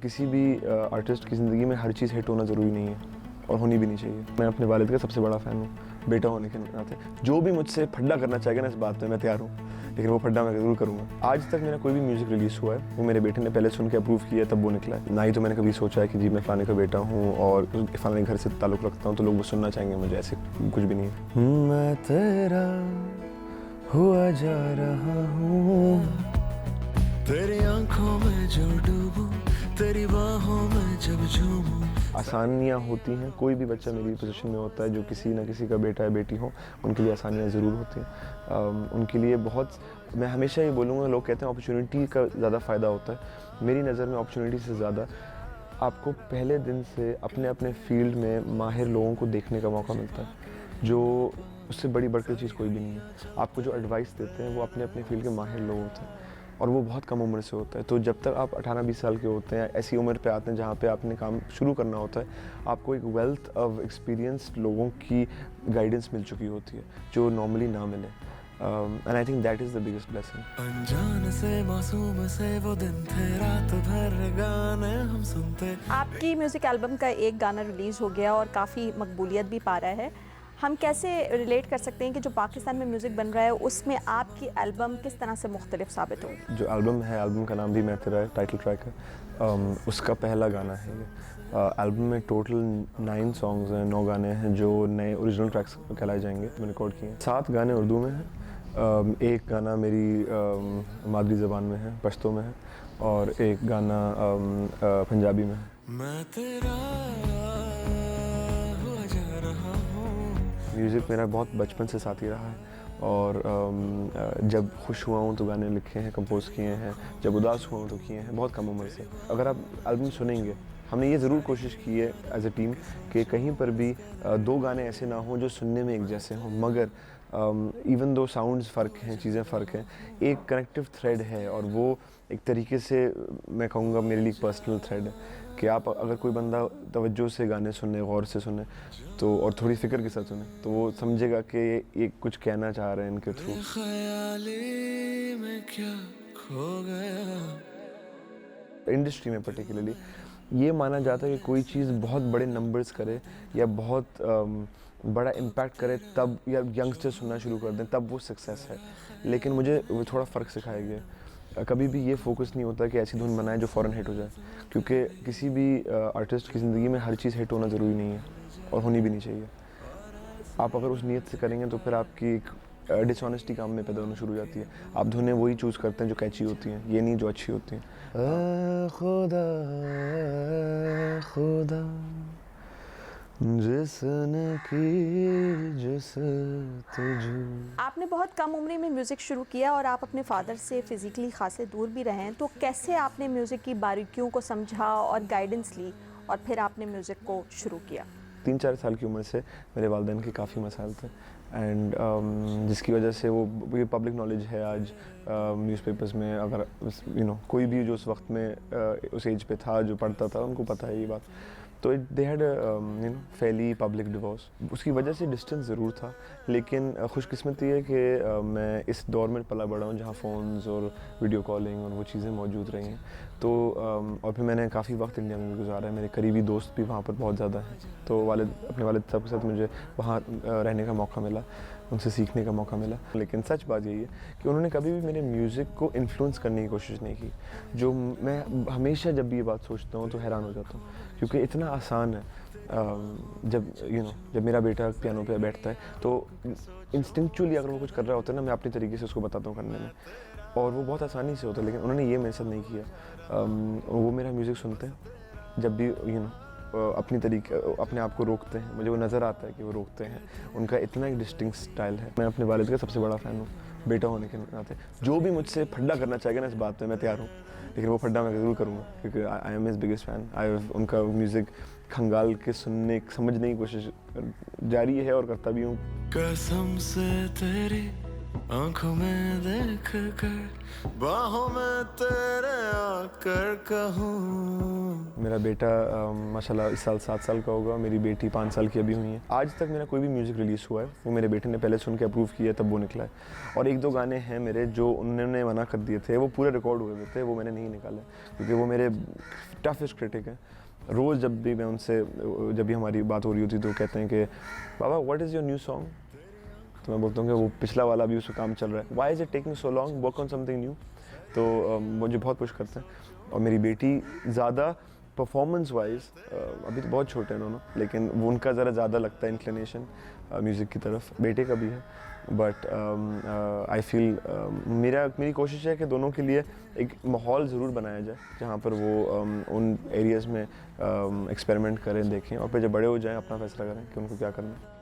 किसी भी आर्टिस्ट की ज़िंदगी में हर चीज़ हिट होना ज़रूरी नहीं है और होनी भी नहीं चाहिए। मैं अपने वालिद का सबसे बड़ा फ़ैन हूँ बेटा होने के नाते। जो भी मुझसे फड्डा करना चाहेगा ना इस बात में मैं तैयार हूँ, लेकिन वो फड्डा मैं ज़रूर करूँगा। आज तक मेरा कोई भी म्यूज़िक रिलीज़ हुआ है वो मेरे बेटे ने पहले सुन के अप्रूव किया तब वो निकला है। ना ही तो मैंने कभी सोचा है कि जी मैं फ़लाने का बेटा हूँ और फ़लाने घर से ताल्लुक़ रखता हूँ तो लोग वो सुनना चाहेंगे मुझे, ऐसे कुछ भी नहीं है। मैं तेरा हुआ जा रहा हूँ, तेरी आंखों में जो डूबूं, तेरी बाहों में जब झूमूं। आसानियाँ होती हैं, कोई भी बच्चा मेरी पोजीशन में होता है जो किसी ना किसी का बेटा या बेटी हो, उनके लिए आसानियाँ ज़रूर होती हैं। उनके लिए बहुत, मैं हमेशा ये बोलूँगा, लोग कहते हैं अपॉर्चुनिटी का ज़्यादा फ़ायदा होता है। मेरी नज़र में अपॉर्चुनिटी से ज़्यादा आपको पहले दिन से अपने अपने फील्ड में माहिर लोगों को देखने का मौका मिलता है, जो उससे बड़ी बढ़कर चीज़ कोई भी नहीं है। आपको जो एडवाइस देते हैं वो अपने अपने फील्ड के माहिर लोग होते हैं और वो बहुत कम उम्र से होता है। तो जब तक आप 18-20 साल के होते हैं, ऐसी उम्र पे आते हैं जहाँ पे आपने काम शुरू करना होता है, आपको एक वेल्थ ऑफ एक्सपीरियंस्ड लोगों की गाइडेंस मिल चुकी होती है जो नॉर्मली ना मिले। And I think that is the biggest blessing. अनजान से मासूम से वो दिन थे, रात भर गाने हम सुनते। आपकी म्यूज़िक एल्बम का एक गाना रिलीज़ हो गया और काफ़ी मकबूलियत भी पा रहा है। हम कैसे रिलेट कर सकते हैं कि जो पाकिस्तान में म्यूज़िक बन रहा है उसमें आपकी एल्बम किस तरह से मुख्तलिफ साबित होगी? जो एल्बम है, एल्बम का नाम भी मैं तेरा है, टाइटल ट्रैक है, उसका पहला गाना है ये। एल्बम में टोटल 9 सॉन्ग्स हैं, 9 गाने हैं जो नए ओरिजिनल ट्रैक्स कहलाए जाएंगे, मैंने रिकॉर्ड किए हैं। 7 गाने उर्दू में हैं, एक गाना मेरी मादरी ज़बान में है, पश्तो में है, और एक गाना पंजाबी में है। मैं तेरा हुआ जा रहा हूँ। म्यूज़िक मेरा बहुत बचपन से साथी रहा है और जब खुश हुआ हूँ तो गाने लिखे हैं, कंपोज़ किए हैं, जब उदास हुआ हूँ तो किए हैं, बहुत कम उम्र से। अगर आप एल्बम सुनेंगे, हमने ये ज़रूर कोशिश की है एज ए टीम कि कहीं पर भी 2 गाने ऐसे ना हों जो सुनने में एक जैसे हों, मगर इवन दो साउंड्स फ़र्क हैं, चीज़ें फ़र्क हैं, एक कनेक्टिव थ्रेड है और वो एक तरीके से मैं कहूँगा मेरे लिए पर्सनल थ्रेड है कि आप अगर कोई बंदा तवज्जो से गाने सुने, गौर से सुने तो और थोड़ी फ़िक्र के साथ सुने तो वो समझेगा कि ये कुछ कहना चाह रहे हैं इनके थ्रू। ख्याली में क्या खो गया। इंडस्ट्री में पर्टिकुलरली ये माना जाता है कि कोई चीज़ बहुत बड़े नंबर्स करे या बहुत बड़ा इम्पैक्ट करे तब, या यंगस्टर सुनना शुरू कर दें तब वो सक्सेस है, लेकिन मुझे वो थोड़ा फ़र्क सिखाया गया। कभी भी ये फोकस नहीं होता कि ऐसी धुन बनाए जो फ़ौरन हिट हो जाए, क्योंकि किसी भी आर्टिस्ट की ज़िंदगी में हर चीज़ हिट होना ज़रूरी नहीं है और होनी भी नहीं चाहिए। आप अगर उस नीयत से करेंगे तो फिर आपकी एक डिसऑनेस्टी काम में पैदा होना शुरू हो जाती है। आप धुनें वही चूज़ करते हैं जो कैची होती हैं, ये नहीं जो अच्छी होती हैं। खुदा खुदा जिसने की जस्तजू। आपने बहुत कम उम्र में म्यूज़िक शुरू किया और आप अपने फादर से फ़िज़िकली खासे दूर भी रहे हैं, तो कैसे आपने म्यूज़िक की बारीकियों को समझा और गाइडेंस ली और फिर आपने म्यूज़िक को शुरू किया? 3-4 साल की उम्र से मेरे वालिदैन के काफ़ी मसाइल थे एंड जिसकी वजह से वो ये पब्लिक नॉलेज है आज, न्यूज़पेपर्स में अगर कोई भी जो उस वक्त में उस एज पे था जो पढ़ता था उनको पता है ये बात। तो they had Fairlie public divorce. उसकी वजह से डिस्टेंस ज़रूर था, लेकिन खुशकिस्मती है कि मैं इस दौर में पला बड़ा हूँ जहाँ फ़ोन्स और वीडियो कॉलिंग और वो चीज़ें मौजूद रही हैं। तो और फिर मैंने काफ़ी वक्त इंडिया में भी गुजारा है, मेरे करीबी दोस्त भी वहाँ पर बहुत ज़्यादा हैं, तो अपने वालिद साहब के साथ मुझे वहाँ रहने का मौका मिला, उनसे सीखने का मौका मिला। लेकिन सच बात यही है कि उन्होंने कभी भी मेरे म्यूज़िक को इन्फ्लुएंस करने की कोशिश नहीं की, जो मैं हमेशा जब भी ये बात सोचता हूँ तो हैरान हो जाता हूँ, क्योंकि इतना आसान है। जब मेरा बेटा पियानो पे बैठता है तो इंस्टिंक्चुअली अगर वो कुछ कर रहा होता है ना, मैं अपने तरीके से उसको बताता हूँ करने में, और वो बहुत आसानी से होता है। लेकिन उन्होंने ये मेरे साथ नहीं किया। वो मेरा म्यूज़िक सुनते हैं, जब भी अपने आप को रोकते हैं, मुझे वो नज़र आता है कि वो रोकते हैं, उनका इतना एक डिस्टिंक्ट स्टाइल है। मैं अपने वालिद का सबसे बड़ा फ़ैन हूँ बेटा होने के नाते। जो भी मुझसे फड्डा करना चाहेगा ना इस बात में मैं तैयार हूँ, लेकिन वो फड्डा मैं ज़रूर करूँगा, क्योंकि I am his biggest fan. उनका म्यूज़िक खंगाल के समझने की कोशिश जारी है और करता भी हूँ। कसम से तेरी आंखों में देख कर, बाहों में तेरे आकर कहूँ। मेरा बेटा माशाल्लाह इस साल 7 साल का होगा, मेरी बेटी 5 साल की अभी हुई है। आज तक मेरा कोई भी म्यूज़िक रिलीज़ हुआ है वो मेरे बेटे ने पहले सुन के अप्रूव किया तब वो निकला है। और 1-2 गाने हैं मेरे जो उन्होंने मना कर दिए थे, वो पूरे रिकॉर्ड हुए थे, वो मैंने नहीं निकाले क्योंकि वो मेरे टफेस्ट क्रिटिक हैं। रोज़ जब भी मैं उनसे जब भी हमारी बात हो रही होती तो वो कहते हैं कि बाबा what is your new song, तो मैं बोलता हूँ कि वो पिछला वाला भी उसका काम चल रहा है, why is it taking so long, work on something new. तो मुझे बहुत पुश करते हैं। और मेरी बेटी ज़्यादा परफॉर्मेंस वाइज अभी तो बहुत छोटे हैं दोनों, लेकिन वो उनका ज़रा ज़्यादा लगता है इंक्लिनेशन म्यूज़िक की तरफ, बेटे का भी है। बट आई फील मेरी कोशिश है कि दोनों के लिए एक माहौल ज़रूर बनाया जाए जहाँ पर वो उन एरियाज़ में एक्सपेरिमेंट करें, देखें और फिर जब बड़े हो जाएं अपना फैसला करें कि उनको क्या करना है।